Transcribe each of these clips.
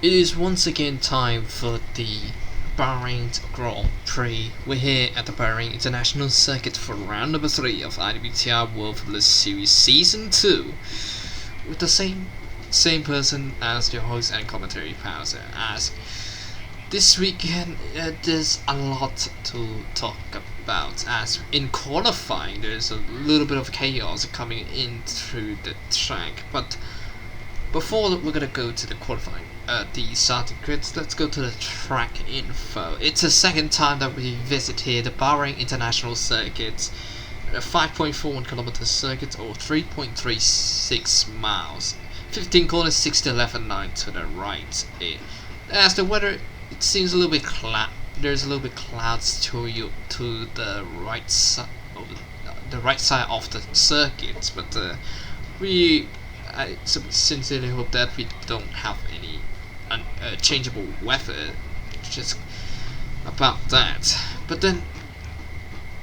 It is once again time for the Bahrain Grand Prix. We're here at the Bahrain International Circuit for round number 3 of IWTR World Formula Series Season 2 with the same person as your host and commentary Pauser. As this weekend there's a lot to talk about, as in qualifying there's a little bit of chaos coming in through the track. But before we're gonna go to the qualifying, the starting grids, let's go to the track info. It's the second time that we visit here, the Bahrain International Circuit, a 5.41 kilometer circuit or 3.36 miles, 15 corners, 6 to left and 9 to the right. As the weather, it seems a little bit there's a little bit clouds to the right side of the circuit, but I sincerely hope that we don't have any changeable weather just about that. But then,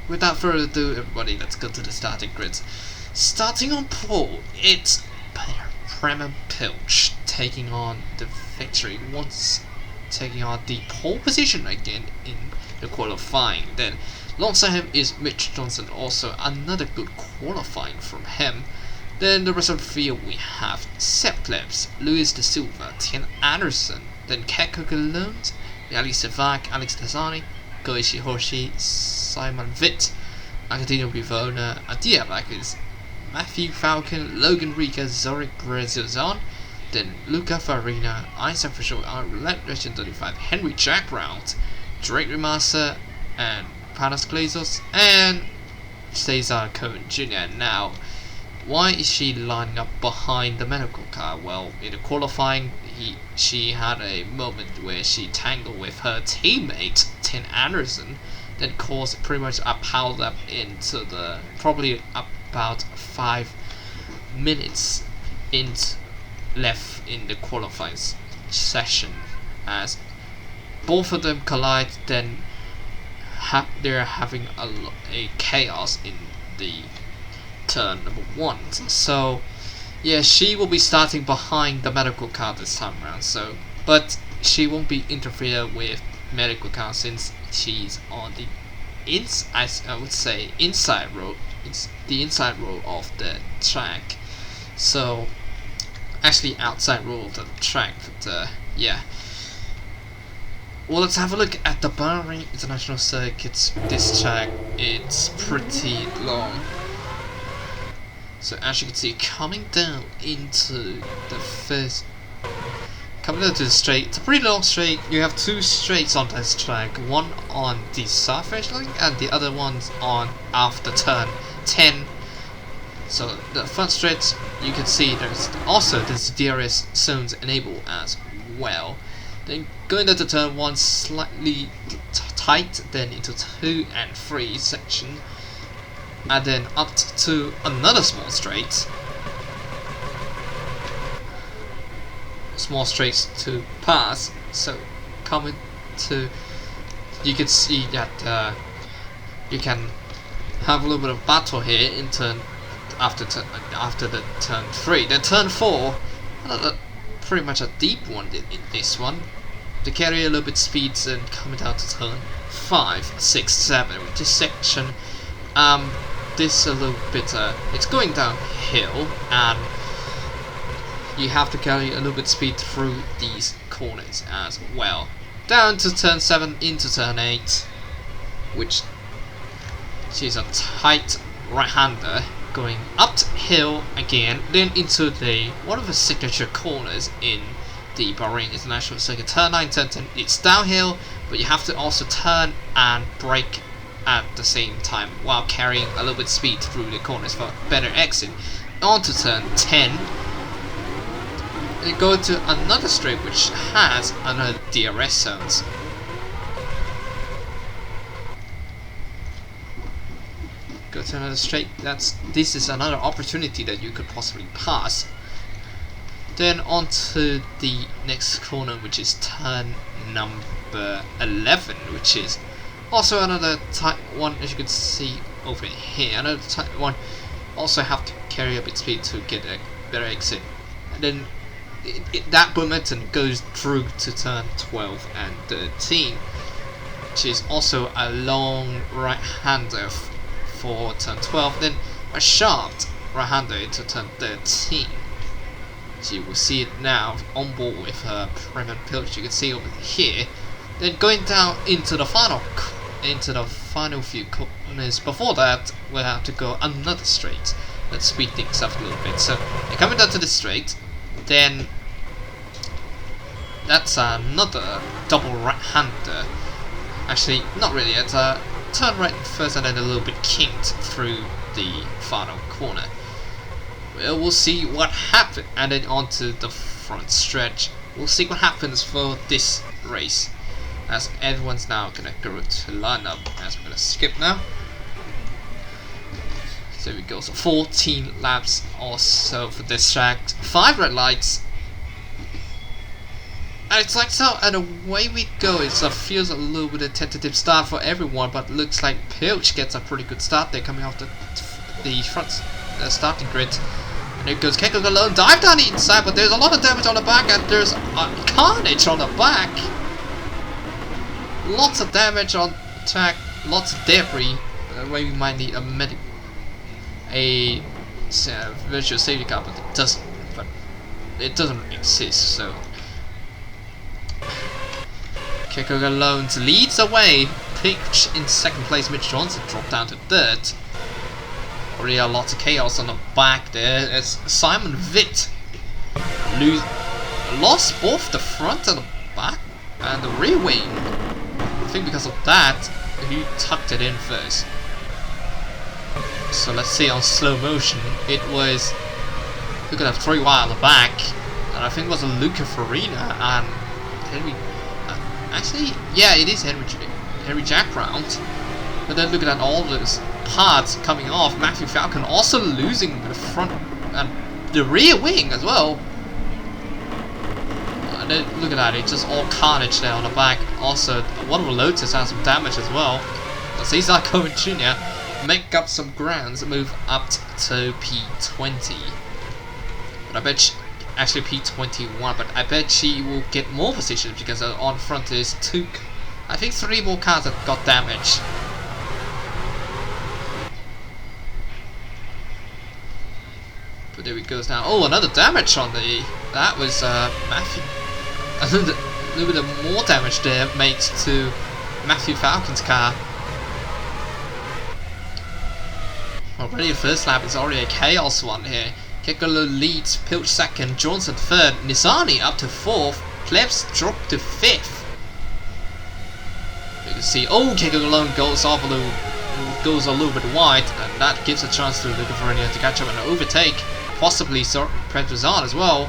without further ado, everybody, let's go to the starting grids. Starting on pole, it's Prema Pilch taking on the victory, once taking on the pole position again in the qualifying. Then alongside him is Mitch Johnson, also another good qualifying from him. Then the rest of the field, we have Sepp Klebs, Luis de Silva, Tien Anderson, then Keko Galund, Alex Savak, Alex Tazzani, Goichi Hoshi, Simon Witt, Agostino Rivona, Adia Bakis, Matthew Falcon, Logan Rica, Zorik Grezozan, then Luca Farina, Isaac Fisher, Legend 35, Henry Jack Brown, Drake Remasa, and Panos Glazos, and Cesar Cohen Jr. Now, why is she lining up behind the medical car? Well, in the qualifying, she had a moment where she tangled with her teammate, Tim Anderson, that caused pretty much a pileup into the probably about 5 minutes left in the qualifying session. As both of them collide, then they're having a chaos in the turn number 1. So yeah, she will be starting behind the medical car this time around. So, but she won't be interfered with medical car since she's on the inside road. It's the inside road of the track. So actually outside road of the track. But yeah. Well, let's have a look at the Bahrain International Circuit. This track, it's pretty long. So as you can see, coming down into the straight, it's a pretty long straight. You have 2 straights on this track, one on the south finish line and the other one's on after turn 10. So the front straight, you can see there's also this DRS zones enabled as well. Then going into turn 1 slightly tight, then into 2 and 3 section, and then up to another small straight to pass. So coming to, you can see that you can have a little bit of battle here in turn after the turn 3. Then turn 4, pretty much a deep one in this one. To carry a little bit speeds and coming down to turn 5, 6, 7, which is section. This a little bit, it's going downhill, and you have to carry a little bit speed through these corners as well. Down to turn 7 into turn 8, which she's a tight right-hander going uphill again, then into one of the signature corners in the Bahrain International Circuit. Turn 9, turn 10, it's downhill, but you have to also turn and brake at the same time while carrying a little bit speed through the corners for better exit. On to turn 10, and go to another straight which has another DRS zones. Go to another straight. This is another opportunity that you could possibly pass. Then on to the next corner, which is turn number 11, which is also another tight one, as you can see over here. Another tight one. Also have to carry a bit speed to get a better exit. And then that momentum goes through to turn 12 and 13, which is also a long right-hander for turn 12, then a sharp right-hander into turn 13. So you will see it now on board with her Premier Pilch. You can see over here. Then going down into the final few corners. Before that, we'll have to go another straight. Let's speed things up a little bit. So coming down to the straight, then that's another double right-hander. Actually, not really. It's a turn right first and then a little bit kinked through the final corner. Well, we'll see what happens, and then onto the front stretch. We'll see what happens for this race, as everyone's now gonna go to line up. As we're gonna skip now. So we go. So 14 laps or so for this track. 5 red lights. And it's like so, and away we go. It feels a little bit of a tentative start for everyone, but looks like Pilch gets a pretty good start there coming off the front starting grid. And there goes Keiko alone, dive down the inside, but there's a lot of damage on the back, and there's carnage on the back. Lots of damage on track, lots of debris. Where we might need a virtual safety car, but it doesn't exist. So Keiko alone leads away. Pilch in second place. Mitch Johnson dropped down to third. Already a lot of chaos on the back there as Simon Witt lost both the front and the back and the rear wing. I think because of that, he tucked it in first. So let's see on slow motion. It was, we could have 3 wide on the back, and I think it was a Luca Farina and Henry. Actually, yeah, it is Henry Jack round. But then looking at all those parts coming off, Matthew Falcon also losing the front and the rear wing as well. And then look at that, it's just all carnage there on the back. Also, one of the Lotus has some damage as well. Cesar Cohen Jr. make up some grounds, move up to P20. But I bet actually P21, but I bet she will get more positions because on front is 3 more cars that got damage. But there we go now. Oh, another damage on the. That was Matthew. A little bit of more damage there makes to Matthew Falcon's car. Already the first lap is already a chaos one here. Kekolo leads, Pilch second, Johnson third, Nizani up to fourth, Plebs dropped to fifth. You can see, oh, Kekolo goes off goes a little bit wide, and that gives a chance to the Gavarania to catch up and overtake, possibly Predrazan as well.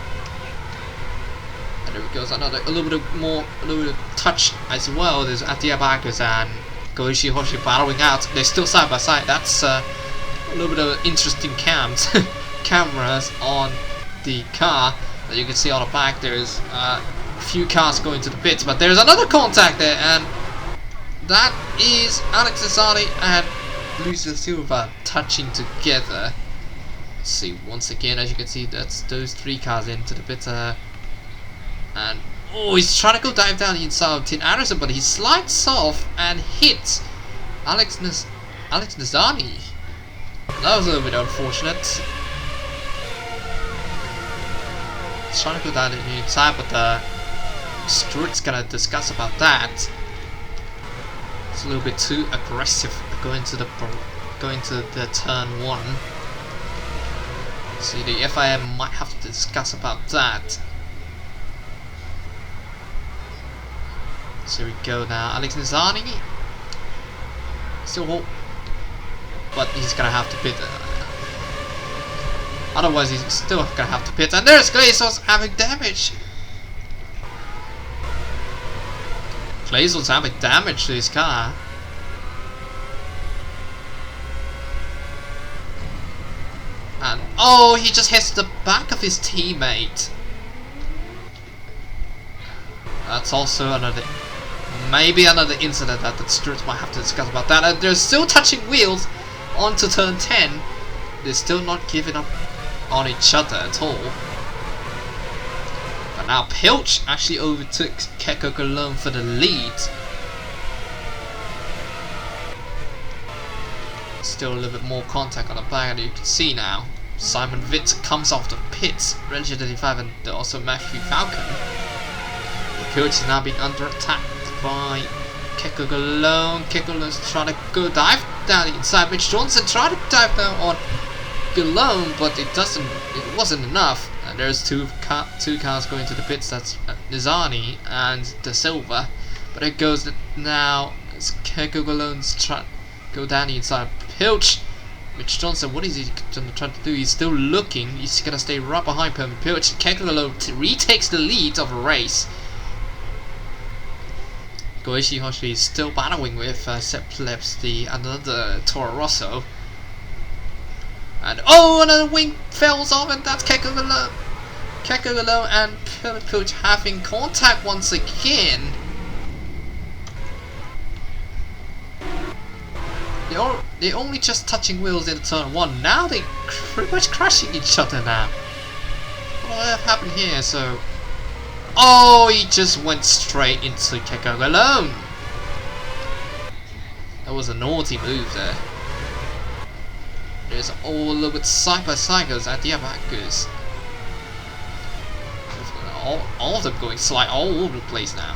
And there goes another a little bit of touch as well. There's Atia Bakus and Goichi Hoshi battling out. They're still side by side. That's a little bit of interesting cameras on the car that you can see on the back. There's a few cars going to the pits, but there's another contact there, and that is Alex Asani and Luisa Silva touching together. Let's see, once again, as you can see, that's those 3 cars into the pit, and oh, he's trying to go dive down the inside of Tin Anderson, but he slides off and hits Alex Nazani. That was a little bit unfortunate. He's trying to go down the inside, but Stuart's gonna discuss about that. It's a little bit too aggressive going to the turn 1. See, the FIM might have to discuss about that. So we go now. Alex Nizani still, but he's gonna have to pit. Otherwise, he's still gonna have to pit. And there's Glazos having damage. Glazos having damage to his car. And oh, he just hits the back of his teammate. That's also maybe another incident that the Stuarts might have to discuss about that. And they're still touching wheels onto turn 10. They're still not giving up on each other at all. And now Pilch actually overtook Keko Cologne for the lead. Still a little bit more contact on the back, and you can see now Simon Witt comes off the pits, Reggie 35 and also Matthew Falcon. Pilch is now being under attack by Keko Cologne. Keko Cologne's trying to go dive down the inside. Mitch Johnson tried to dive down on Cologne, but it wasn't enough. And there's two cars going to the pits. That's Nizani and De Silva. But it goes now. It's Keko Cologne's trying to go down the inside. Pilch, Mitch Johnson, what is he trying to do? He's still looking. He's gonna stay right behind him. Pilch, Keko Cologne retakes the lead of the race. Goichi Hoshi is still battling with Sepp Plebs, another Toro Rosso. And another wing falls off, and that's Keko Cologne. Keko Cologne and Pilch having contact once again. They're only just touching wheels in turn 1. Now they're pretty much crashing each other now. What happened here? So, he just went straight into Keko Cologne. That was a naughty move there. There's all a little bit side by side goes at the Abacus. All of them going slide all over the place now.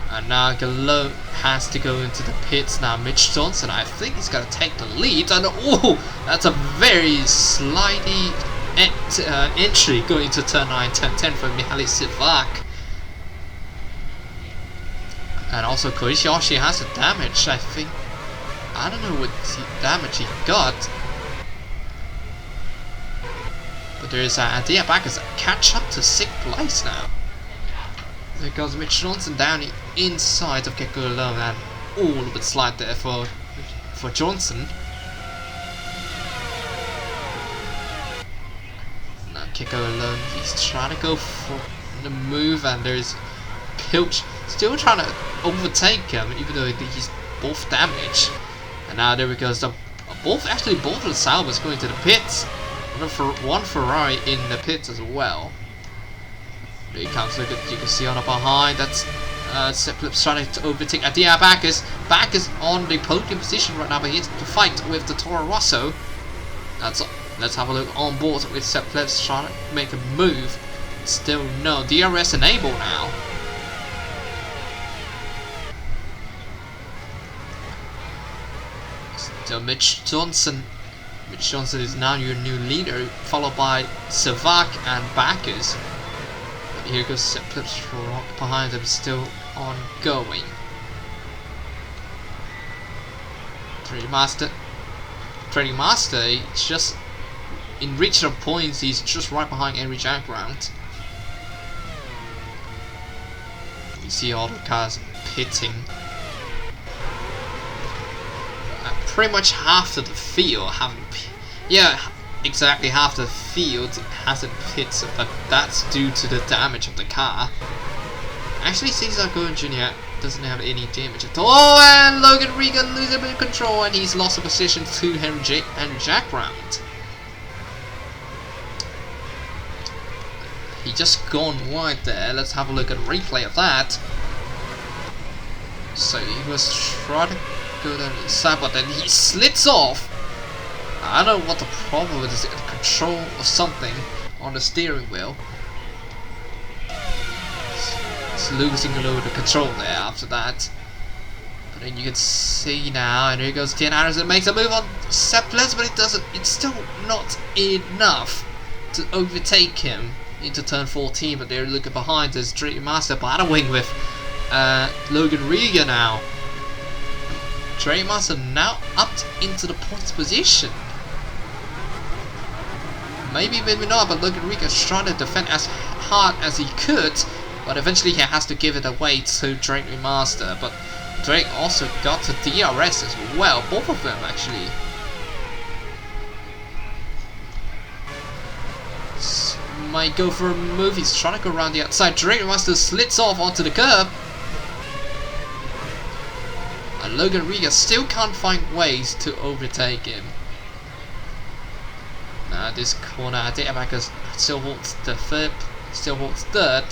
And now Cologne has to go into the pits now. Mitch Johnson, I think he's gonna take the lead. And that's a very slidey entry going to turn 9, 10 for Mihaly Sivak. And also Koichi Hoshi has a damage, I think. I don't know what damage he got. But there's Adia Bacchus catch up to 6th place now. There goes Mitch Johnson down the inside of Keko Cologne, and a bit slide there for Johnson. Now Keko Cologne, he's trying to go for the move, and there's Pilch still trying to overtake him, even though he's both damaged. And now there we go. So both of the Salvas going to the pits. One Ferrari in the pits as well. There he comes. Look at, you can see on the behind. That's Sepp Plebs trying to overtake Adia Bacchus. Bacchus on the podium position right now, but he has to fight with the Toro Rosso. Let's have a look on board with Sepp Plebs trying to make a move. Still no DRS enable now. So Mitch Johnson is now your new leader, followed by Sivak and Bacchus. But here goes Sepp Plebs behind them, still ongoing. Trading Master, he's just in reach of points. He's just right behind Henry Jackground. You see all the cars pitting. Pretty much half of the field exactly half the field hasn't pit, but that's due to the damage of the car. Actually, Cesar Goen Jr. doesn't have any damage at all, and Logan Regan loses a bit of control, and he's lost a position to Henry Jackground. He just gone wide there. Let's have a look at a replay of that. So he was trying to go down the side, but then he slits off. I don't know what the problem is, control or something on the steering wheel. It's losing a little bit of control there after that. But then you can see now, and here goes Tian Anderson, makes a move on Sepp Plebs, but it's still not enough to overtake him into turn 14. But they're looking behind, there's Dream Master battling with Logan Riga now. Dream Master now up into the points position. Maybe not, but Logan Riga's trying to defend as hard as he could, but eventually he has to give it away to Drake Remaster. But Drake also got to DRS as well, both of them actually. Might go for a move, he's trying to go around the outside. Drake Remaster slits off onto the curb. And Logan Riga still can't find ways to overtake him. Now this corner, Adebakers still holds the third still holds third.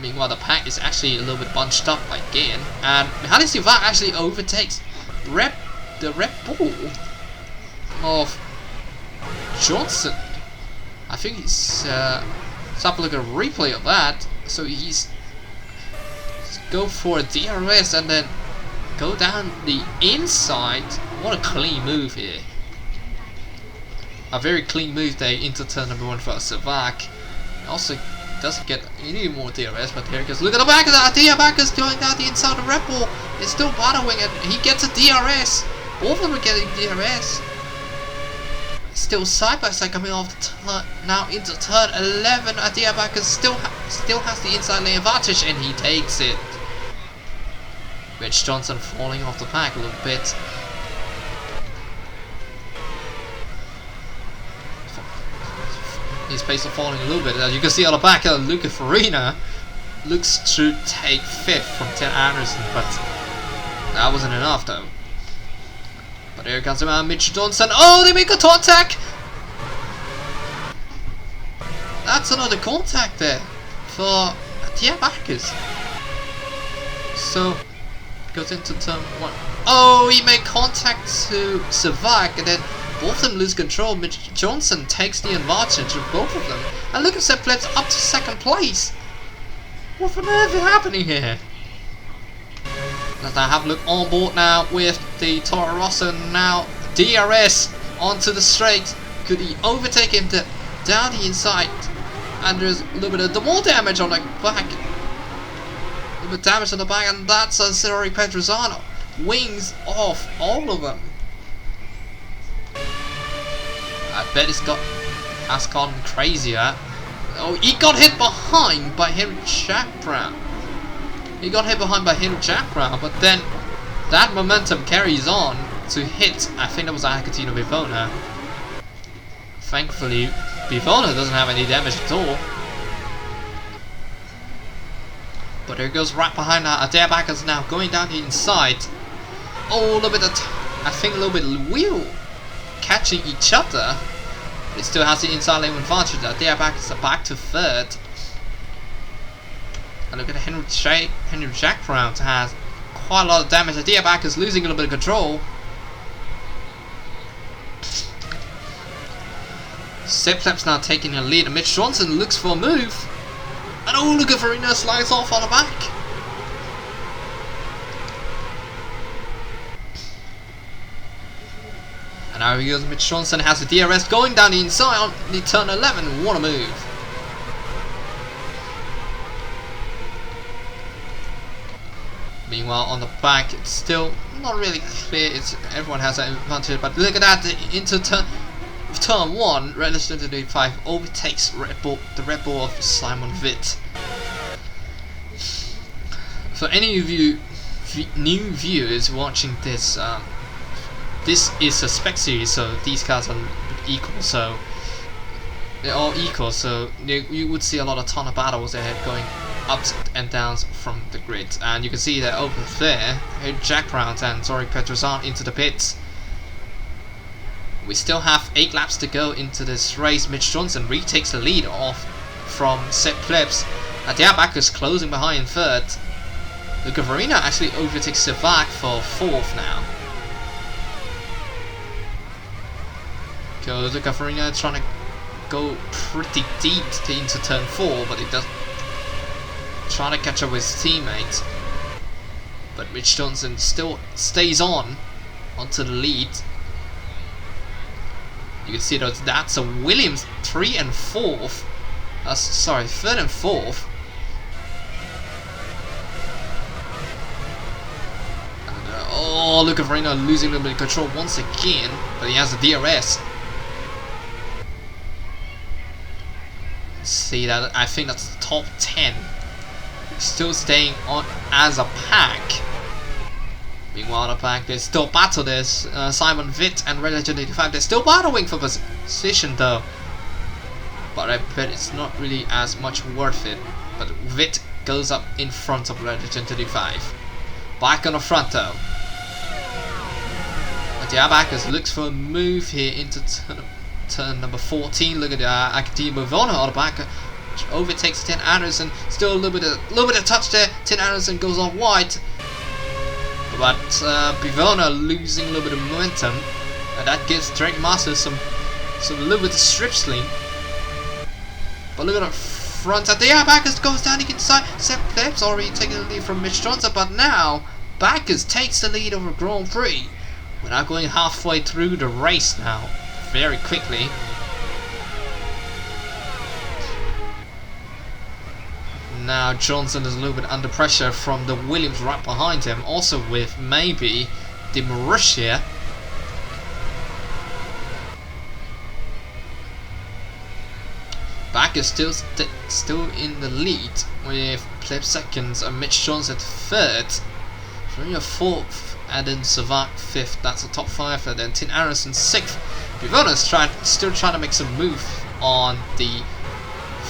Meanwhile, the pack is actually a little bit bunched up again, and behind Savak actually overtakes the Red Bull of Johnson. I think he's let's have a look at a replay of that. So he's go for a DRS and then go down the inside. What a clean move here. A very clean move there into turn number 1 for Savak. Also doesn't get any more DRS, but here it goes. Look at the back of that. Savak is going down the inside of Red Bull. It's still battling and he gets a DRS. Both of them are getting DRS. Still side by side coming off the turn, now into turn 11. Adiabakis still has the inside lane advantage and he takes it. Rich Johnson falling off the pack a little bit. His pace is falling a little bit. As you can see on the back, Luca Farina looks to take 5th from 10 Anderson, but that wasn't enough though. But here comes around Mitch Johnson. Oh, they make a contact! That's another contact there for Diabakis. So, goes into turn 1. Oh, he made contact to Savak, and then both of them lose control. Mitch Johnson takes the advantage of both of them. And look at Seplet's up to 2nd place. What on earth is happening here? Let's now have a look on board now with the Toro Rosso. Now DRS onto the straight. Could he overtake him down the inside? And there's a little bit of more damage on the back. A little bit of damage on the back, and that's Sorry Petrosano. Wings off all of them. I bet has gone crazier. Oh, he got hit behind by Henry Jack Brown. He got hit behind by Henry Jack Brown, but then that momentum carries on to hit, I think that was Acatino Bivona. Thankfully, Bivona doesn't have any damage at all. But there goes right behind now. Adiabakis now going down the inside. Oh, a little bit of, I think a little bit of wheel catching each other. But it still has the inside lane advantage. Adiabakis are back to 3rd. And look at Henry Jack Brown has quite a lot of damage. Adiabakis losing a little bit of control. Seplep's now taking the lead, and Mitch Johnson looks for a move. And oh, look at Farina slides off on the back. And now he goes, Mitch Johnson has the DRS going down the inside on the turn 11. What a move. Meanwhile, on the back, it's still not really clear. Everyone has that advantage, but look at that into turn 1. Relatively 5 overtakes the Red Bull of Simon Witt. For any of you new viewers watching this, this is a spec series, so these cars are equal. So they're all equal. So you would see a lot of ton of battles there going ups and downs from the grid, and you can see that over there, Jack Brown and Sorry Petrosano into the pits. We still have 8 laps to go into this race. Mitch Johnson retakes the lead off from Sepp Plebs. Adiabakis closing behind 3rd. Luca Farina actually overtakes Savak for 4th now. Goes Luca Farina trying to go pretty deep into turn 4, but it doesn't. Trying to catch up with his teammate, but Mitch Johnson still stays onto the lead. You can see that that's a Williams 3 and 4th. Sorry, 3rd and 4th. And, oh, look at Farina losing a little bit of control once again, but he has the DRS. See that? I think that's the top 10. Still staying on as a pack. Meanwhile, the pack, there's still battle. There's Simon Witt and Red Legend 85. They're still battling for position though. But I bet it's not really as much worth it. But Witt goes up in front of Red Legend 85. Back on the front though. Diabakis looks for a move here into turn number 14. Look at Academy Bivona on the back. overtakes Tim Anderson. Still a little bit of touch there. Tim Anderson goes off wide, but Bivona losing a little bit of momentum, and that gives Drake Master some little bit of strip sling. But look at the front at the Bacchus goes down the inside. Sepp Plebs already taking the lead from Mitch Johnson, but now Bacchus takes the lead over Grand Prix. We're now going halfway through the race now, very quickly. Now Johnson is a little bit under pressure from the Williams right behind him, also with maybe the Marussia. Bacchus still in the lead with Pleb seconds and Mitch Johnson third. Farina fourth, and then Savak fifth. That's the top five. And then Tim Anderson sixth. Bivona's still trying to make some move on the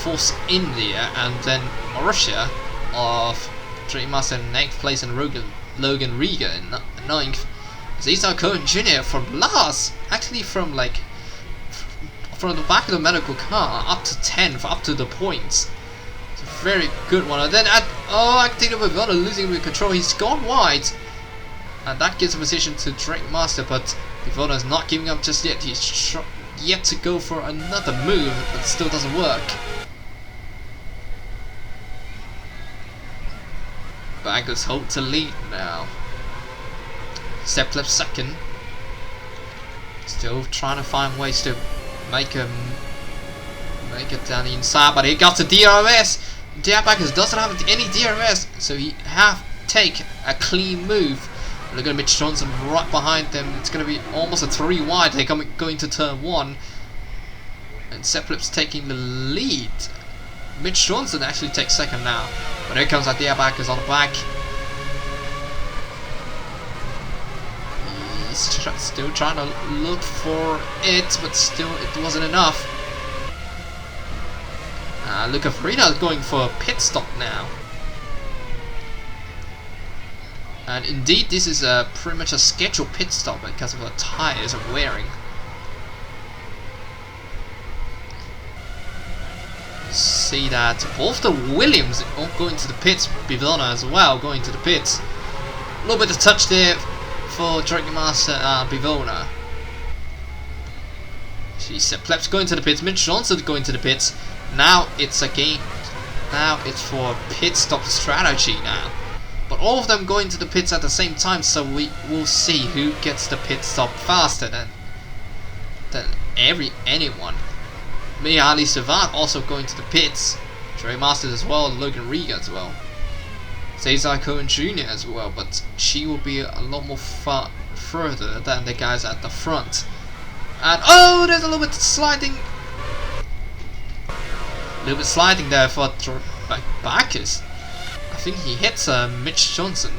Force India, and then Marussia of Drake Master in 8th place and Logan Riga in 9th. Cesar Cohen Jr. from last, actually from the back of the medical car up to 10th, up to the points. It's a very good one. And then I think Bivona losing the control. He's gone wide, and that gives a position to Drake Master, but Bivona is not giving up just yet. He's yet to go for another move, but still doesn't work. Bacchus hold to lead now. Sepp Pleb second. Still trying to find ways to make it down the inside, but he got the DRS. Bacchus doesn't have any DRS, so he have to take a clean move. Look at Mitch Johnson right behind them. It's going to be almost a 3 wide. They're going to turn 1, and Sepp Pleb's taking the lead. Mitch Johnson actually takes second now, but here comes Bacchus on the back. He's still trying to look for it, but still it wasn't enough. Look at Farina going for a pit stop now. And indeed, this is pretty much a scheduled pit stop because of the tires are wearing. See that both the Williams are going to the pits, Bivona as well going to the pits. A little bit of touch there for Drake Master Bivona. She said Plebs going to the pits, Mitch Johnson going to the pits. Now it's a game. Now it's for pit stop strategy now. But all of them going to the pits at the same time, so we will see who gets the pit stop faster than anyone. Mihaly Savat also going to the pits. Trey Masters as well, Logan Riga as well. Cesar Cohen Jr. as well, but she will be a lot more further than the guys at the front. And oh, there's a little bit sliding. A little bit sliding there for Bacchus. I think he hits Mitch Johnson.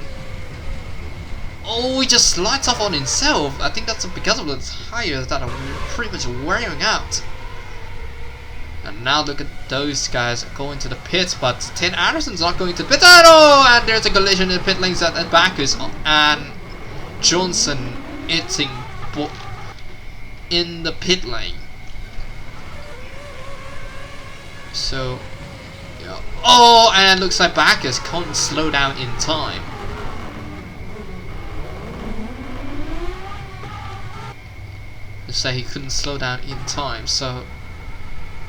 Oh, he just slides off on himself. I think that's because of the tires that are pretty much wearing out. And now look at those guys going to the pits, but Tim Anderson's not going to the pits at all. And there's a collision in the pit lanes at Bacchus and Johnson hitting in the pit lane. So, yeah. Oh, and it looks like Bacchus can't slow down in time. They say he couldn't slow down in time, so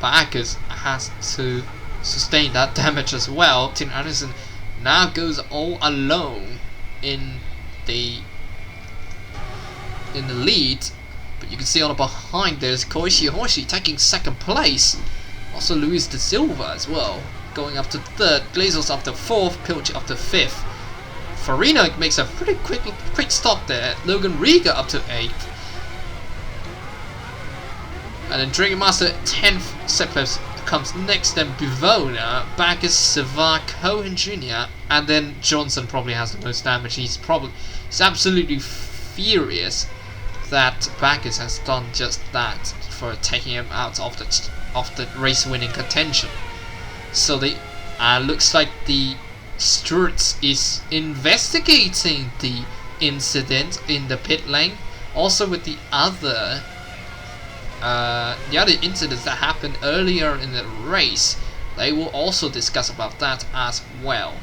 Bacchus has to sustain that damage as well. Tim Anderson now goes all alone in the lead, but you can see on the behind there's Koichi Hoshi taking second place. Also Luis de Silva as well, going up to third. Glazos up to fourth. Pilch up to fifth. Farina makes a pretty quick stop there. Logan Riga up to eighth. And then Dragon Master 10th. Sepleps comes next. Then Bivona, Bacchus, Savak, Cohen Jr. And then Johnson probably has the most damage. He's absolutely furious that Bacchus has done just that for taking him out of the race-winning contention. So they looks like the stewards is investigating the incident in the pit lane, also with the other incidents that happened earlier in the race, They will also discuss about that as well.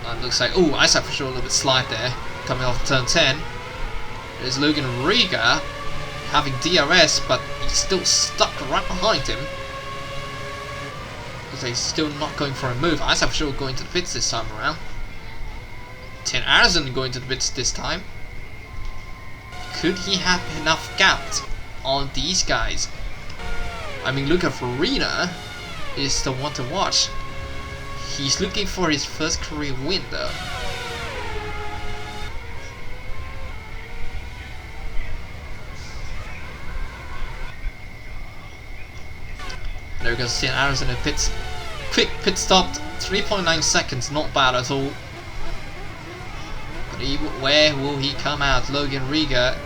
And looks like, oh, Isaac for sure a little bit slide there, coming off turn 10. There's Logan Riga having DRS, but he's still stuck right behind him. Because he's still not going for a move. Isaac for sure going to the pits this time around. Tin Arizon going to the pits this time. Could he have enough gap on these guys? I mean, Luca Farina is the one to watch. He's looking for his first career win though. There goes Tin Arizon in pits. Quick pit stop, 3.9 seconds, not bad at all. But where will he come out? Logan Riga.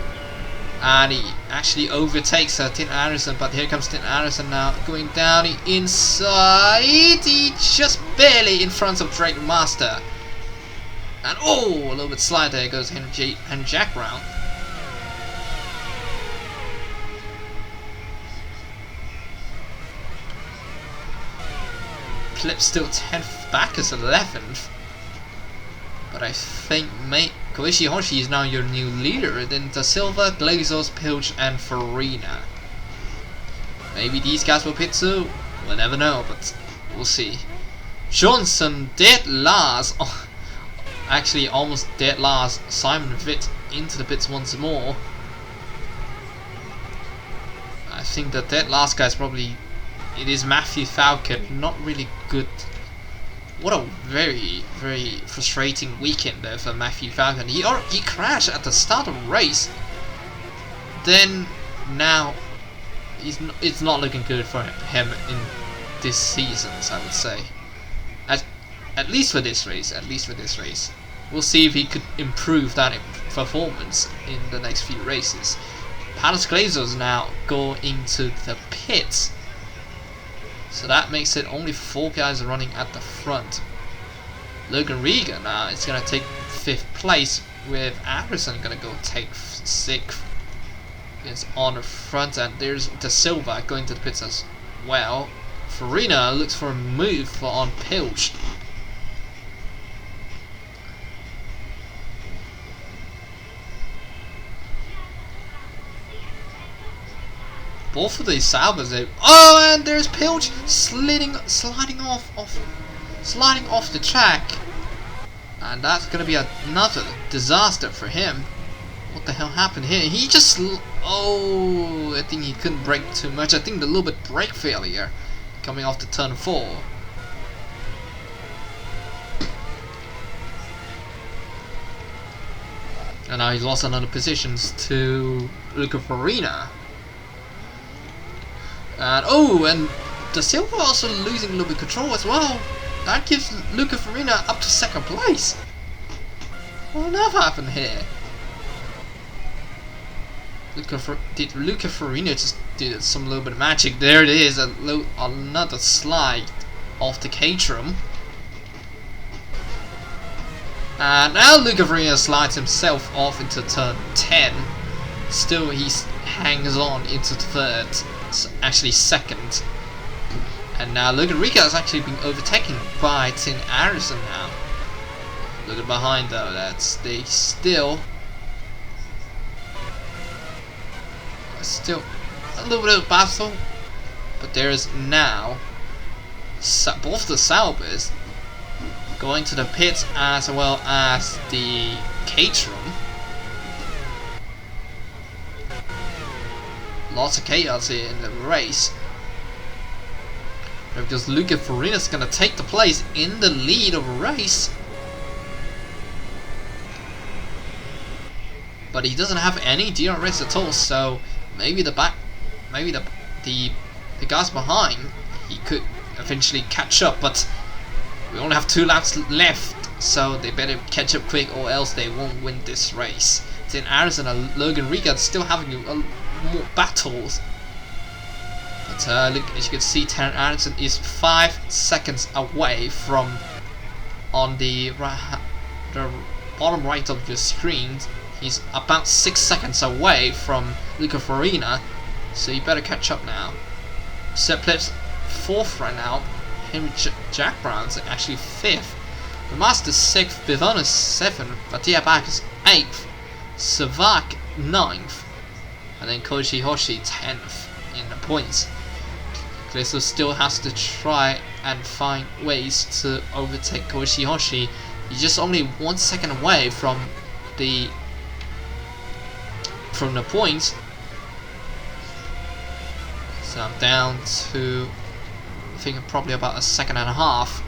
And he actually overtakes Tin Arizon, but here comes Tin Arizon now, going down the inside. He just barely in front of Drake Master. And oh, a little bit slide there goes Henry Jack round. Clip still 10th, back as 11th. But I think Koichi Hoshi is now your new leader. Then Da Silva, Glazos, Pilch, and Farina. Maybe these guys will pit too. We'll never know, but we'll see. Johnson dead last. Oh, actually, almost dead last. Simon Vitt into the pits once more. I think the dead last guy is probably. It is Matthew Falcon. Not really good. What a very, very frustrating weekend there for Matthew Falcon. He crashed at the start of the race. Then now it's not looking good for him in this season, I would say. At least for this race. At least for this race. We'll see if he could improve that performance in the next few races. Panos Glazos now go into the pits. So that makes it only 4 guys running at the front. Logan Riga now is going to take 5th place, with Anderson going to go take 6th. It's on the front, and there's Da Silva going to the pits as well. Farina looks for a move on Pilch. Both of these Salvas, oh, and there's Pilch sliding off the track, and that's gonna be another disaster for him. What the hell happened here? He just, oh, I think he couldn't brake too much. I think the little bit brake failure coming off the turn 4. And now he's lost another positions to Luca Farina. And oh, and Da Silva also losing a little bit of control as well. That gives Luca Farina up to 2nd place. What on earth happened here? Did Luca Farina just did some little bit of magic? There it is, another slide off the Caterham. And now Luca Farina slides himself off into turn 10. Still, he hangs on into 3rd. Actually 2nd, and now Logan Riga is actually being overtaken by Tin Arizon now. Looking behind though, that's they still a little bit of battle, but there is now both the Salvas going to the pits as well as the Caterham. Lots of chaos here in the race, because Luca Farina is going to take the place in the lead of a race, but he doesn't have any DRS at all. So maybe the guys behind, he could eventually catch up, but we only have 2 laps left, so they better catch up quick or else they won't win this race. Tin Arizon and Logan Riga still having more battles, but look, as you can see, Tin Arizon is 5 seconds away from, on the bottom right of your screen, he's about 6 seconds away from Luca Farina, so you better catch up now. Seb Pleb's 4th right now. Henry Jack Brown's actually 5th. The Master 6th, Bivona 7th, Batia Bacchus 8th, Savak 9th, and then Koji Hoshi 10th in the points. Glisso still has to try and find ways to overtake Koji Hoshi. He's just only 1 second away from the points. So I'm down to, I think, probably about 1.5 seconds.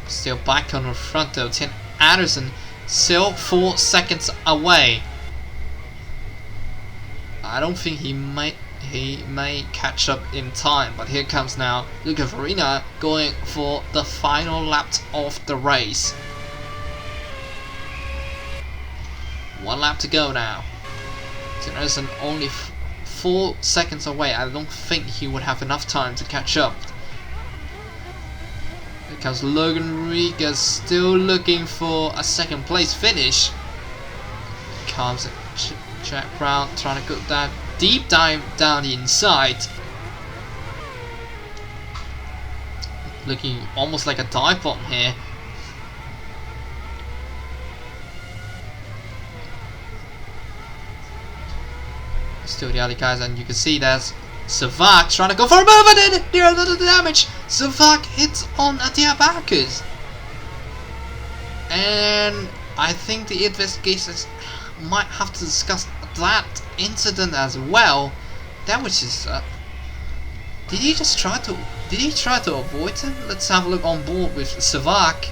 Still back on the front though. Tim Anderson still 4 seconds away. I don't think he may catch up in time, but here comes now Luca Farina going for the final lap of the race. 1 lap to go now. Tim Anderson only 4 seconds away. I don't think he would have enough time to catch up. Here comes Logan Riga, still looking for a 2nd place finish. Here comes Jack Brown trying to go that deep dive down the inside. Looking almost like a dive bomb here. Still the other guys, and you can see there's Savak trying to go for a move, and then near another damage. Savak hits on Diabakis. And I think the investigators might have to discuss that incident as well. That was just did he try to avoid him? Let's have a look on board with Savak.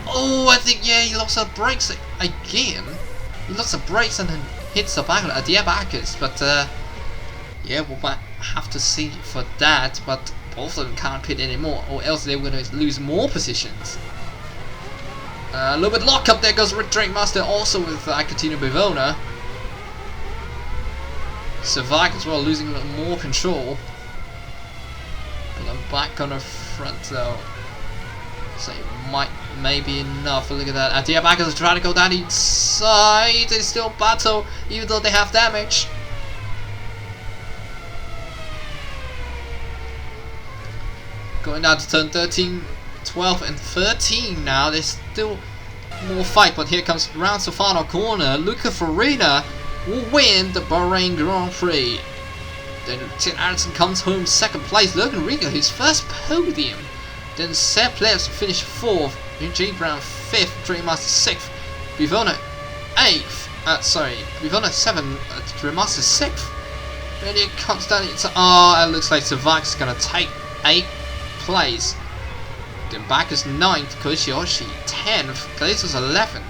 Oh, I think, yeah, he lost the brakes again. He lost the brakes and then hits the back of Diabakis, but yeah, we might have to see for that, but both of them can't pit anymore, or else they're going to lose more positions. A little bit lock up, there goes Red Drake Master also with Acatino Bivona. Savak as well, losing a little more control. But I'm back on the front though, so it may be enough. Look at that, and Diabakis is trying to go down inside. They still battle even though they have damage. Going down to turn 13, 12 and 13 now. There's still more fight, but here comes round to final corner. Luca Farina will win the Bahrain Grand Prix. Then Tim Anderson comes home 2nd place. Logan Riga his 1st podium. Then Seb Plebs finished 4th. J. Brown 5th. Dream Master 6th. Bivona 8th. Bivona 7th. Dream Master 6th. Then it comes down into, it looks like Savak's gonna take 8th place. Then back is 9th. Koji Hoshi 10th. Glazer's 11th.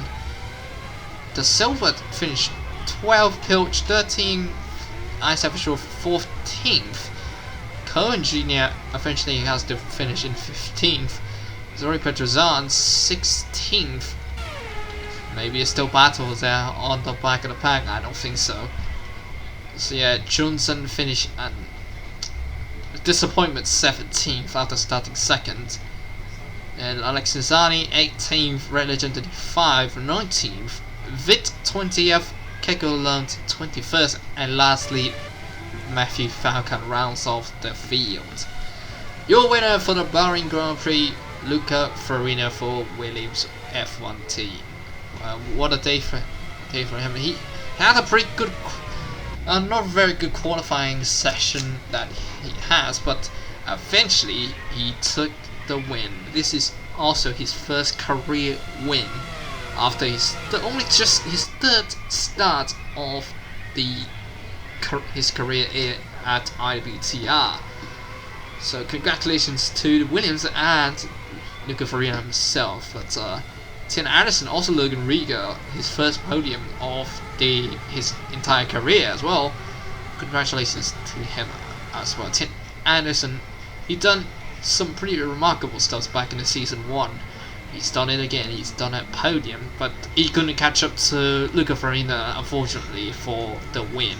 The Silver finished 12th. Pilch 13th. Ice Official 14th. Cohen Jr. eventually has to finish in 15th. Zori Petrozan 16th. Maybe it's still battle there on the back of the pack. I don't think so. So yeah, Johnson finished at disappointment 17th after starting 2nd. And Alexis Zani 18th, Red Legend 25, 19th, Vit 20th, Keko Lund 21st, and lastly Matthew Falcon rounds off the field. Your winner for the Bahrain Grand Prix, Luca Farina for Williams F1 team. What a day for him. He had a pretty good, not very good qualifying session that he has, but eventually he took the win. This is also his 1st career win after his 3rd start of his career at IWTR. So congratulations to Williams and Luca Farina himself. But Tim Anderson, also Logan Riga, his 1st podium of his entire career as well. Congratulations to him as well. Tim Anderson, he done some pretty remarkable stuff back in the season 1. He's done it again. He's done a podium, but he couldn't catch up to Luca Farina, unfortunately, for the win.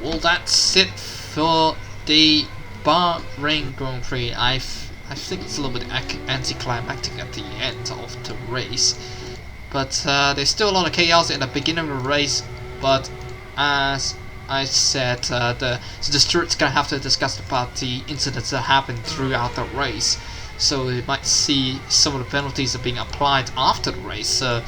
Well, that's it for the Bahrain Grand Prix. I think it's a little bit anticlimactic at the end of the race, but there's still a lot of chaos in the beginning of the race. But as I said, the stewards gonna have to discuss about the incidents that happened throughout the race. So we might see some of the penalties are being applied after the race. So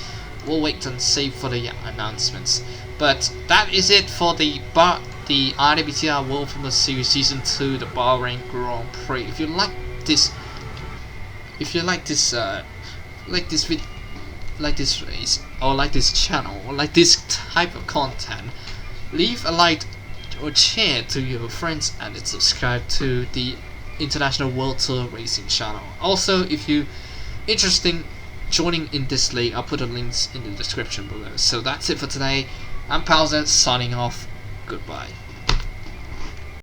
we'll wait and see for the announcements. But that is it for the IWTR World Formula Series Season 2, the Bahrain Grand Prix. If you like this race, or like this channel, or like this type of content, leave a like or share to your friends and subscribe to the International World Tour Racing channel. Also, if you interested in joining in this league, I'll put the links in the description below. So that's it for today. I'm Pausa signing off. Goodbye.